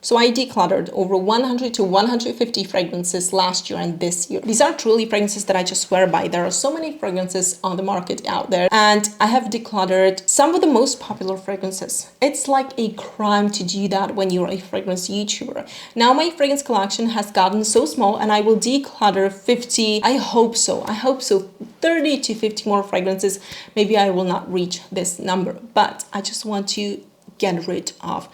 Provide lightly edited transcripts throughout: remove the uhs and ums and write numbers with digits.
So I decluttered over 100 to 150 fragrances last year and this year. These are truly fragrances that I just swear by. There are so many fragrances on the market out there, and I have decluttered some of the most popular fragrances. It's like a crime to do that when you're a fragrance YouTuber. Now my fragrance collection has gotten so small, and I will declutter 50, I hope so, 30 to 50 more fragrances. Maybe I will not reach this number, but I just want to get rid of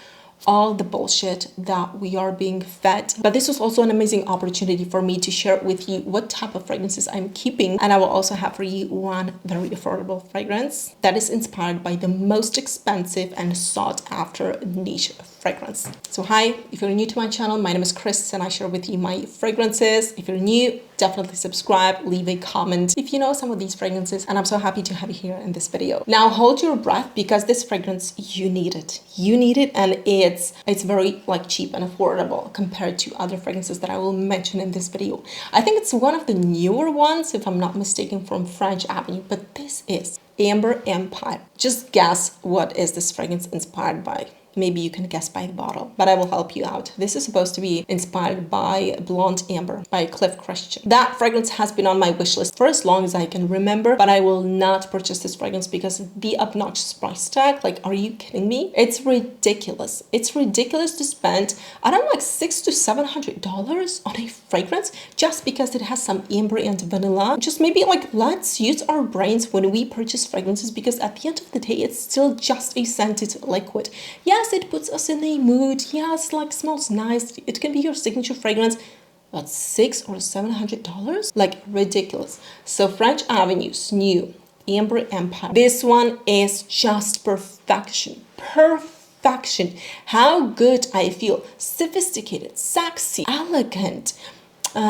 all the bullshit that we are being fed. But this was also an amazing opportunity for me to share with you what type of fragrances I'm keeping. And I will also have for you one very affordable fragrance that is inspired by the most expensive and sought after niche fragrance. So hi, if you're new to my channel, my name is Kris and I share with you my fragrances. If you're new, definitely subscribe, leave a comment if you know some of these fragrances, and I'm so happy to have you here in this video. Now hold your breath, because this fragrance, you need it. You need it, and it's very like cheap and affordable compared to other fragrances that I will mention in this video. I think it's one of the newer ones, if I'm not mistaken, from French Avenue, but this is Amber Empire. Just guess what is this fragrance inspired by. Maybe you can guess by the bottle, but I will help you out. This is supposed to be inspired by Blonde Amber by Kris.Mynarova. That fragrance has been on my wish list for as long as I can remember, but I will not purchase this fragrance because the obnoxious price tag, like, are you kidding me? It's ridiculous. It's ridiculous to spend, I don't know, like $600 to $700 on a fragrance just because it has some amber and vanilla. Just maybe like, let's use our brains when we purchase fragrances, because at the end of the day, it's still just a scented liquid. Yes, it puts us in a mood. Yes, like, smells nice. It can be your signature fragrance. But $600 or $700? Like, ridiculous. So French Avenue's new Amber Empire. This one is just perfection. Perfection. How good I feel. Sophisticated, sexy, elegant,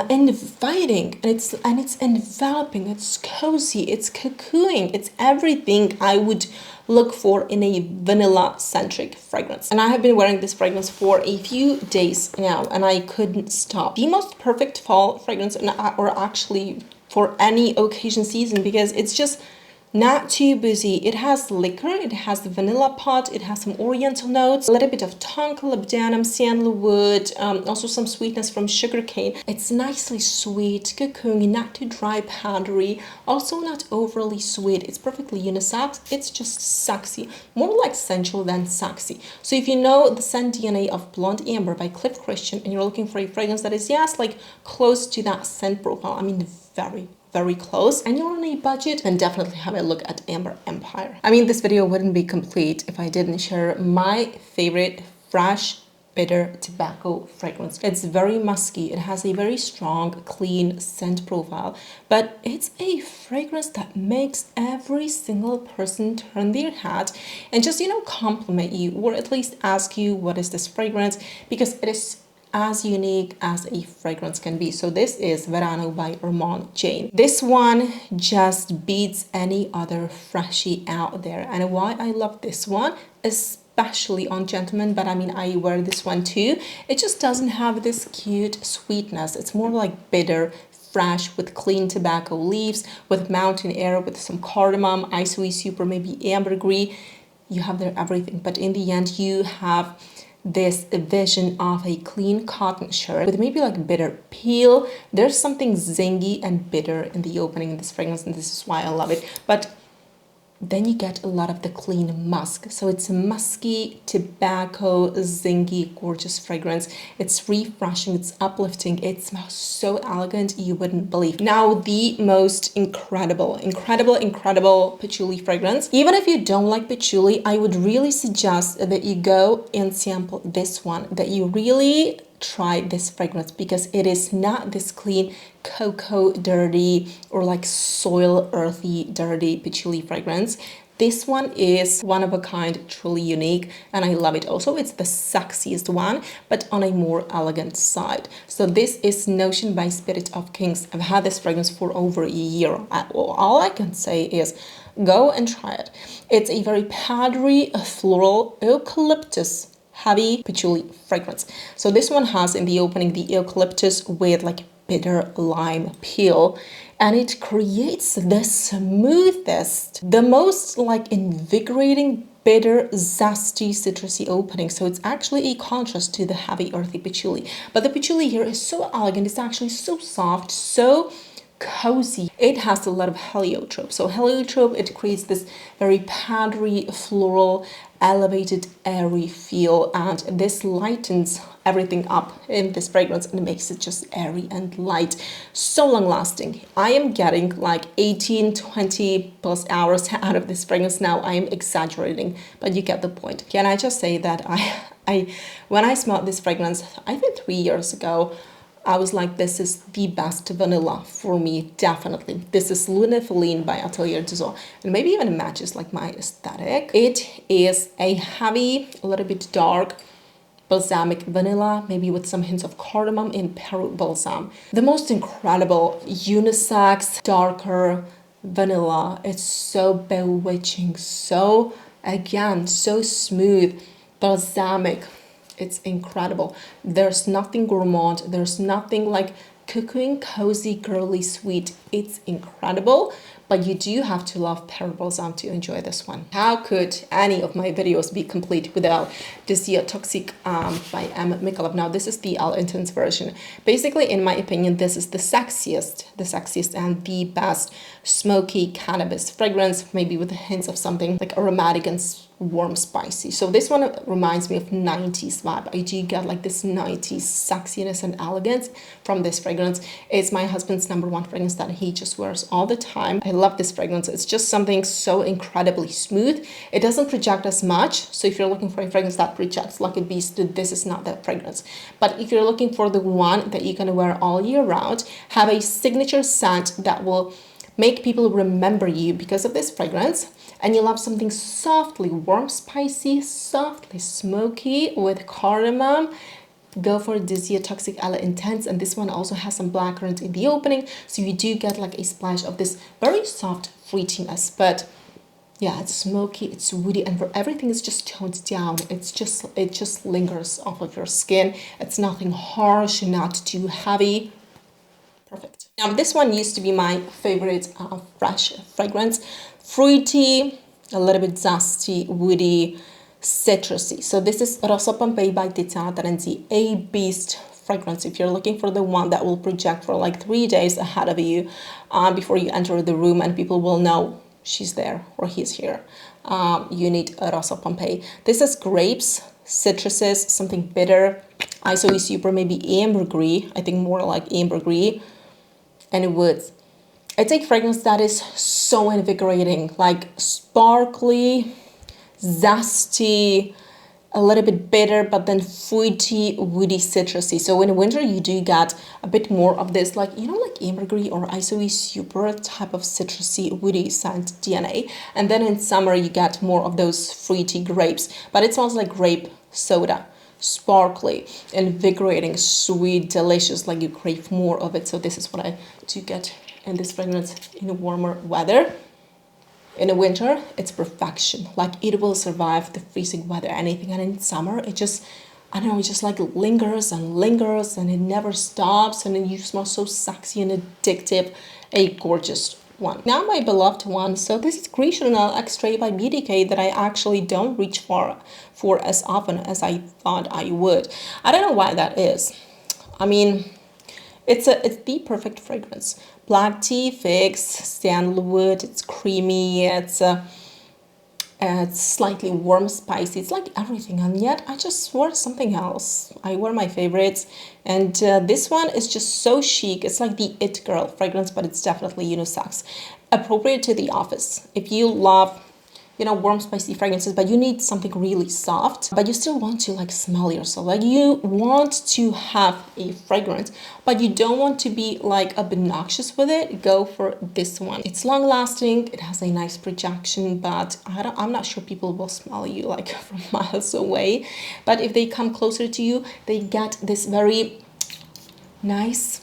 inviting, and it's enveloping, it's cozy, it's cocooning, it's everything I would look for in a vanilla centric fragrance. And I have been wearing this fragrance for a few days now, and I couldn't stop. The most perfect fall fragrance, or actually for any occasion season, because it's just not too boozy. It has liquor, it has the vanilla pot, it has some oriental notes, a little bit of tonka, labdanum, sandalwood, also some sweetness from sugarcane. It's nicely sweet, cocooning, not too dry, powdery, also not overly sweet. It's perfectly unisex. It's just sexy, more like sensual than sexy. So if you know the scent DNA of Blonde Amber by Kris.Mynarova and you're looking for a fragrance that is, yes, like close to that scent profile, I mean very close, and you're on a budget, then definitely have a look at Amber Empire. I mean, this video wouldn't be complete if I didn't share my favorite fresh bitter tobacco fragrance. It's very musky. It has a very strong, clean scent profile, but it's a fragrance that makes every single person turn their head and just, compliment you, or at least ask you, what is this fragrance? Because it is as unique as a fragrance can be. So this is Verano by Armand Jane. This one just beats any other freshie out there. And why I love this one, especially on gentlemen, but I mean, I wear this one too. It just doesn't have this cute sweetness. It's more like bitter, fresh, with clean tobacco leaves, with mountain air, with some cardamom, isoe super, maybe ambergris. You have there everything, but in the end, you have this vision of a clean cotton shirt with maybe like bitter peel. There's something zingy and bitter in the opening in this fragrance, and this is why I love it. But then you get a lot of the clean musk. So it's a musky, tobacco, zingy, gorgeous fragrance. It's refreshing, it's uplifting, it smells so elegant you wouldn't believe. Now, the most incredible patchouli fragrance. Even if you don't like patchouli, I would really suggest that you go and sample this one, that you really try this fragrance, because it is not this clean cocoa dirty or like soil earthy dirty patchouli fragrance. This one is one of a kind, truly unique, and I love it. Also, it's the sexiest one, but on a more elegant side. So this is Notion by Spirit of Kings. I've had this fragrance for over a year. All I can say is go and try it. It's a very powdery, floral, eucalyptus heavy patchouli fragrance. So this one has in the opening the eucalyptus with like bitter lime peel, and it creates the smoothest, the most like invigorating bitter, zesty, citrusy opening. So it's actually a contrast to the heavy, earthy patchouli. But the patchouli here is so elegant. It's actually so soft, so cozy. It has a lot of heliotrope. So heliotrope, it creates this very powdery, floral, elevated, airy feel, and this lightens everything up in this fragrance and makes it just airy and light, so long lasting. I am getting like 18, 20 plus hours out of this fragrance now. I am exaggerating, but you get the point. Can I just say that when I smelled this fragrance, I think 3 years ago, I was like, this is the best vanilla for me, definitely. This is Lunafiline by Atelier des Eaux, and maybe even matches like my aesthetic. It is a heavy, a little bit dark, balsamic vanilla, maybe with some hints of cardamom in Peru balsam. The most incredible unisex, darker vanilla. It's so bewitching, so, again, so smooth, balsamic. It's incredible. There's nothing gourmand. There's nothing like cooking, cozy, girly, sweet. It's incredible, but you do have to love Peru balsam to enjoy this one. How could any of my videos be complete without Dizia Toxic by M. Micallef? Now, this is the All Intense version. Basically, in my opinion, this is the sexiest and the best smoky cannabis fragrance, maybe with hints of something like aromatic and warm, spicy. So this one reminds me of 90s vibe. I do get like this 90s sexiness and elegance from this fragrance. It's my husband's #1 fragrance that he just wears all the time. I love this fragrance. It's just something so incredibly smooth. It doesn't project as much. So if you're looking for a fragrance that projects like a beast, this is not that fragrance. But if you're looking for the one that you can wear all year round, have a signature scent that will make people remember you because of this fragrance, and you love something softly warm, spicy, softly smoky with cardamom, go for Dizia Toxic All Intense. And this one also has some blackcurrant in the opening, so you do get like a splash of this very soft fruitiness. But yeah, it's smoky, it's woody, and everything is just toned down. It just lingers off of your skin. It's nothing harsh, not too heavy. Perfect. Now, this one used to be my favorite fresh fragrance. Fruity, a little bit zesty, woody, citrusy. So this is Rosa Pompeii by Decluttering, a beast fragrance. If you're looking for the one that will project for like 3 days ahead of you before you enter the room and people will know she's there or he's here, you need a Rosa Pompeii. This is grapes, citruses, something bitter, ISO super, maybe ambergris, I think more like ambergris, and woods. It's a fragrance that is so invigorating, like sparkly, zesty, a little bit bitter, but then fruity, woody, citrusy. So in winter, you do get a bit more of this, like, you know, like ambergris or ISO super type of citrusy, woody scent DNA. And then in summer, you get more of those fruity grapes, but it smells like grape soda. Sparkly, invigorating, sweet, delicious, like you crave more of it. So this is what I do get in this fragrance in warmer weather. In the winter, it's perfection. Like it will survive the freezing weather, anything. And in summer, it just, I don't know, it just like lingers and it never stops. And then you smell so sexy and addictive. A gorgeous one. Now my beloved one. So this is Gris Journal Extrait by BDK that I actually don't reach for as often as I thought I would. I don't know why that is. I mean, it's the perfect fragrance. Black tea, figs, sandalwood. It's creamy. It's slightly warm, spicy. It's like everything, and yet I just wear something else. I wear my favorites, and this one is just so chic. It's like the it girl fragrance, but it's definitely unisex, appropriate to the office. If you love, you know, warm, spicy fragrances, but you need something really soft, but you still want to like smell yourself. Like you want to have a fragrance, but you don't want to be like obnoxious with it. Go for this one. It's long lasting. It has a nice projection, but I'm not sure people will smell you like from miles away. But if they come closer to you, they get this very nice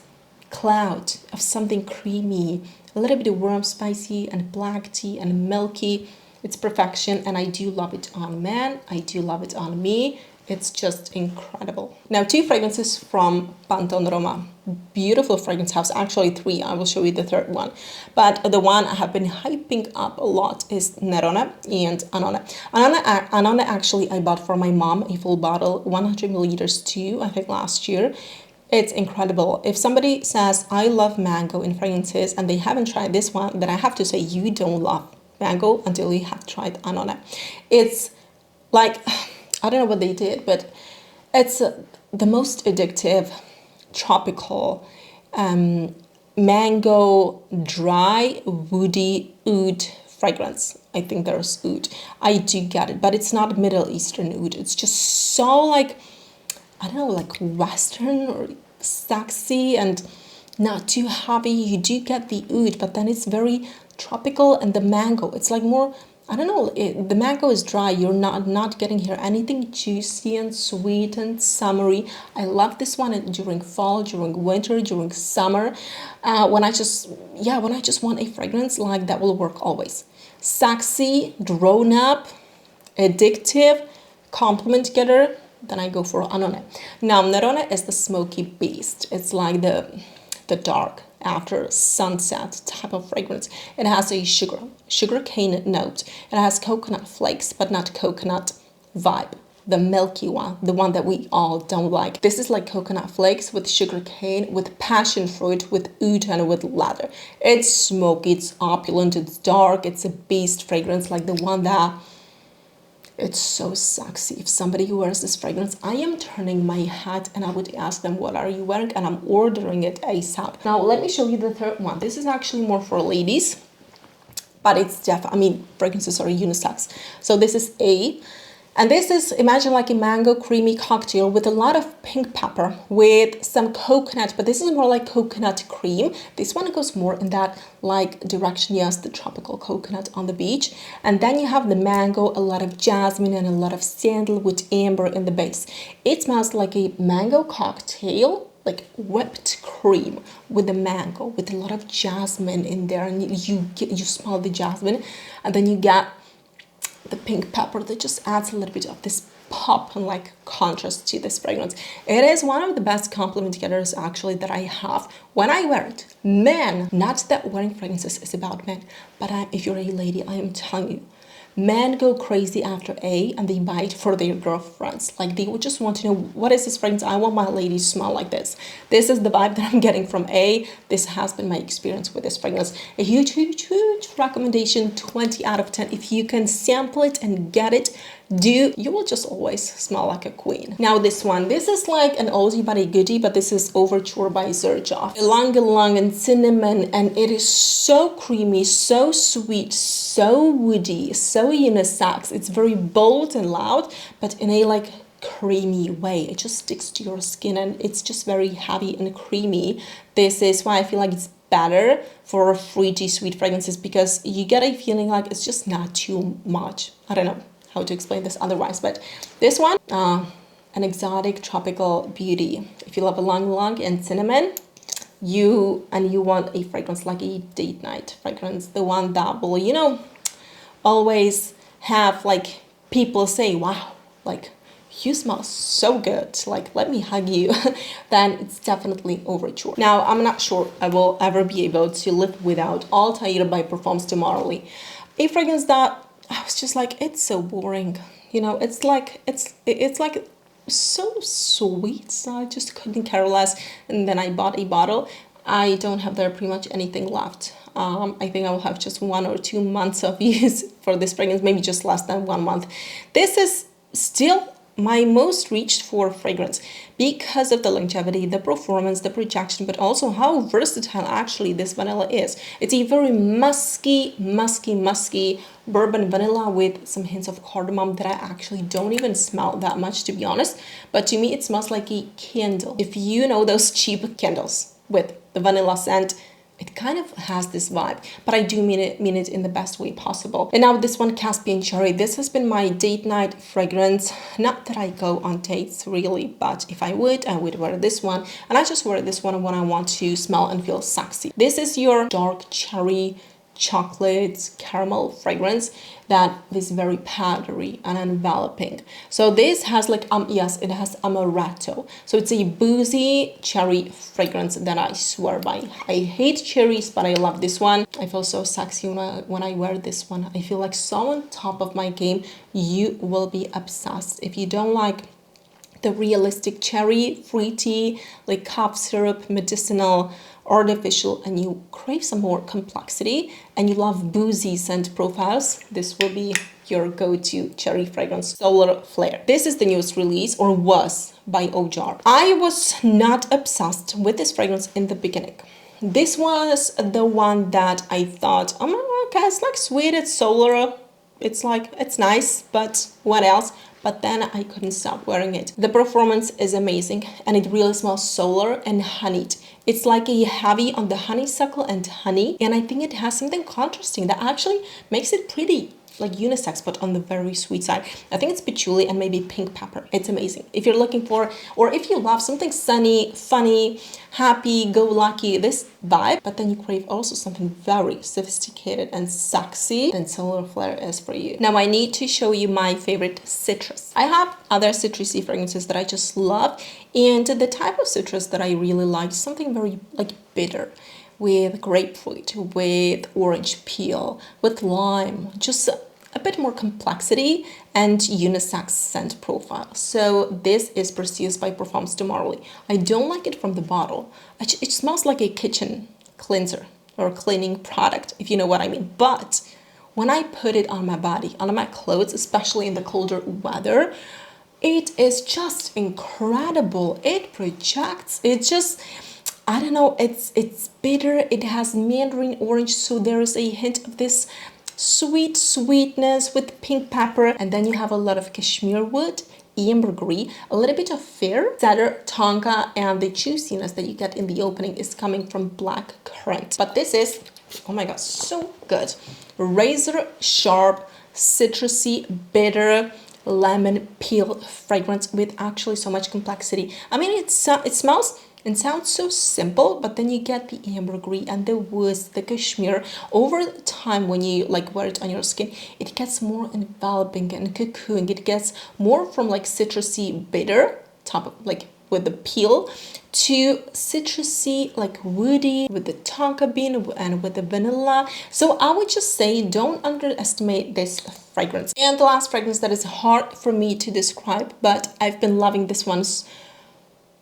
cloud of something creamy, a little bit of warm, spicy, and black tea and milky. It's perfection, and I do love it on men. I do love it on me. It's just incredible. Now, 2 fragrances from Pantone Roma. Beautiful fragrance house. Actually 3. I will show you the 3rd one. But the one I have been hyping up a lot is Nerone and Annone. Annone actually I bought for my mom a full bottle, 100 milliliters too, I think last year. It's incredible. If somebody says, I love mango in fragrances and they haven't tried this one, then I have to say you don't love mango until you have tried Annone. It's like, I don't know what they did, but it's the most addictive, tropical, mango, dry, woody oud fragrance. I think there's oud. I do get it, but it's not Middle Eastern oud. It's just so like, I don't know, like Western or sexy and not too heavy. You do get the oud, but then it's very tropical, and the mango, it's like more, I don't know, the mango is dry. You're not getting here anything juicy and sweet and summery. I love this one during fall, during winter, during summer. When I just want a fragrance like that will work always. Sexy, grown up, addictive, compliment getter, then I go for Annone. Now, Nerone is the smoky beast. It's like the dark after sunset type of fragrance. It has a sugar cane note. It has coconut flakes, but not coconut vibe. The milky one, the one that we all don't like. This is like coconut flakes with sugar cane, with passion fruit, with oud, and with leather. It's smoky, it's opulent, it's dark, it's a beast fragrance, like the one that, it's so sexy. If somebody who wears this fragrance, I am turning my head and I would ask them, what are you wearing? And I'm ordering it ASAP. Now, let me show you the 3rd one. This is actually more for ladies, but it's fragrances are unisex. So this is A. And this is, imagine like a mango creamy cocktail with a lot of pink pepper, with some coconut, but this is more like coconut cream. This one goes more in that like direction, yes, the tropical coconut on the beach. And then you have the mango, a lot of jasmine, and a lot of sandalwood amber in the base. It smells like a mango cocktail, like whipped cream with the mango, with a lot of jasmine in there. And you smell the jasmine, and then you get the pink pepper that just adds a little bit of this pop and like contrast to this fragrance. It is one of the best compliment getters actually that I have when I wear it. Men, not that wearing fragrances is about men, but if you're a lady, I am telling you, men go crazy after A and they buy it for their girlfriends. Like they would just want to know, what is this fragrance? I want my lady to smell like this. This is the vibe that I'm getting from A. This has been my experience with this fragrance. A huge, huge, huge recommendation, 20 out of 10. If you can sample it and get it, you will just always smell like a queen. Now this one, this is like an oldie but a goodie, but this is Overture by Xerjoff. Ylang ylang and cinnamon, and it is so creamy, so sweet, so woody, so unisex. It's very bold and loud, but in a like creamy way. It just sticks to your skin and it's just very heavy and creamy. This is why I feel like it's better for fruity sweet fragrances, because you get a feeling like it's just not too much. I don't know how to explain this otherwise, but this one, an exotic tropical beauty. If you love ylang ylang and cinnamon, you want a fragrance like a date night fragrance, the one that will, you know, always have like people say, wow, like you smell so good, like let me hug you, then it's definitely Overture. Now, I'm not sure I will ever be able to live without Altair by Perfumes de Marly, a fragrance that I was just like, it's so boring, you know, it's like so sweet, so I just couldn't care less. And then I bought a bottle. I don't have there pretty much anything left. I think I will have just 1 or 2 months of use for this fragrance, maybe just less than 1 month. This is still my most reached for fragrance because of the longevity, the performance, the projection, but also how versatile actually this vanilla is. It's a very musky bourbon vanilla with some hints of cardamom that I actually don't even smell that much, to be honest. But to me, it smells like a candle. If you know those cheap candles with the vanilla scent, it kind of has this vibe, but I do mean it in the best way possible. And now this one, Caspian Cherry. This has been my date night fragrance. Not that I go on dates really, but if I would wear this one. And I just wear this one when I want to smell and feel sexy. This is your dark cherry chocolate caramel fragrance that is very powdery and enveloping. So this has like, yes, it has amaretto. So it's a boozy cherry fragrance that I swear by. I hate cherries, but I love this one. I feel so sexy when I wear this one. I feel like so on top of my game. You will be obsessed. If you don't like the realistic cherry, fruity, like cough syrup, medicinal, artificial, and you crave some more complexity and you love boozy scent profiles, this will be your go-to cherry fragrance, Solar Flare. This is the newest release, or was, by Ojar. I was not obsessed with this fragrance in the beginning. This was the one that I thought, oh, okay, it's like sweet, it's solar, it's like, it's nice, but what else? But then I couldn't stop wearing it. The performance is amazing and it really smells solar and honeyed. It's like a heavy on the honeysuckle and honey, and I think it has something contrasting that actually makes it pretty like unisex, but on the very sweet side. I think it's patchouli and maybe pink pepper. It's amazing. If you're looking for, or if you love something sunny, funny, happy, go lucky, this vibe, but then you crave also something very sophisticated and sexy, then Solar Flare is for you. Now I need to show you my favorite citrus. I have other citrusy fragrances that I just love, and the type of citrus that I really like is something very like bitter, with grapefruit, with orange peel, with lime, just a bit more complexity and unisex scent profile. So this is Perfumes by Perfumes de Marly. I don't like it from the bottle. It smells like a kitchen cleanser or cleaning product, if you know what I mean. But when I put it on my body, on my clothes, especially in the colder weather, it is just incredible. It projects, it just, I don't know, it's bitter, it has mandarin orange, so there is a hint of this sweetness with pink pepper, and then you have a lot of cashmere wood, ambergris, a little bit of fir, cedar, tonka, and the juiciness that you get in the opening is coming from black currant. But this is, oh my god, so good. Razor sharp, citrusy, bitter, lemon peel fragrance with actually so much complexity. I mean, it smells and sounds so simple, but then you get the ambergris and the woods, the cashmere. Over time, when you like wear it on your skin, it gets more enveloping and cocooning. It gets more from like citrusy bitter, top of like with the peel, to citrusy like woody with the tonka bean and with the vanilla. So I would just say don't underestimate this fragrance. And the last fragrance that is hard for me to describe, but I've been loving this one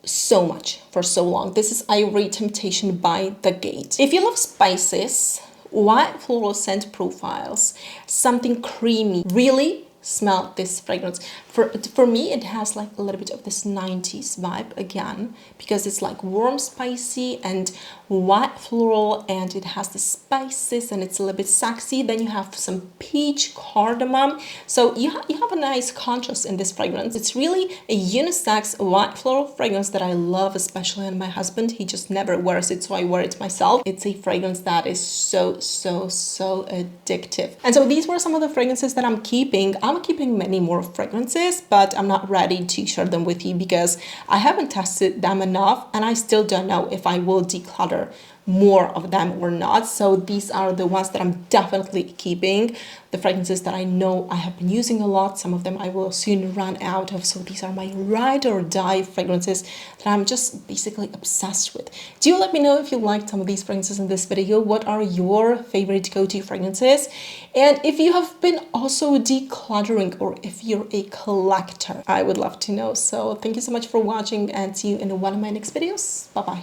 so much for so long. This is Ivory Temptation by The Gate. If you love spices, white floral scent profiles, something creamy, really smell this fragrance. For me, it has like a little bit of this 90s vibe again, because it's like warm, spicy and white floral, and it has the spices and it's a little bit sexy. Then you have some peach, cardamom. So you have a nice contrast in this fragrance. It's really a unisex white floral fragrance that I love, especially on my husband. He just never wears it, so I wear it myself. It's a fragrance that is so addictive. And so these were some of the fragrances that I'm keeping. I'm keeping many more fragrances, but I'm not ready to share them with you because I haven't tested them enough, and I still don't know if I will declutter more of them or not. So these are the ones that I'm definitely keeping, the fragrances that I know I have been using a lot. Some of them I will soon run out of, so these are my ride or die fragrances that I'm just basically obsessed with. Do let me know if you liked some of these fragrances in this video. What are your favorite go-to fragrances? And if you have been also decluttering, or if you're a collector, I would love to know. So thank you so much for watching, and see you in one of my next videos. Bye bye.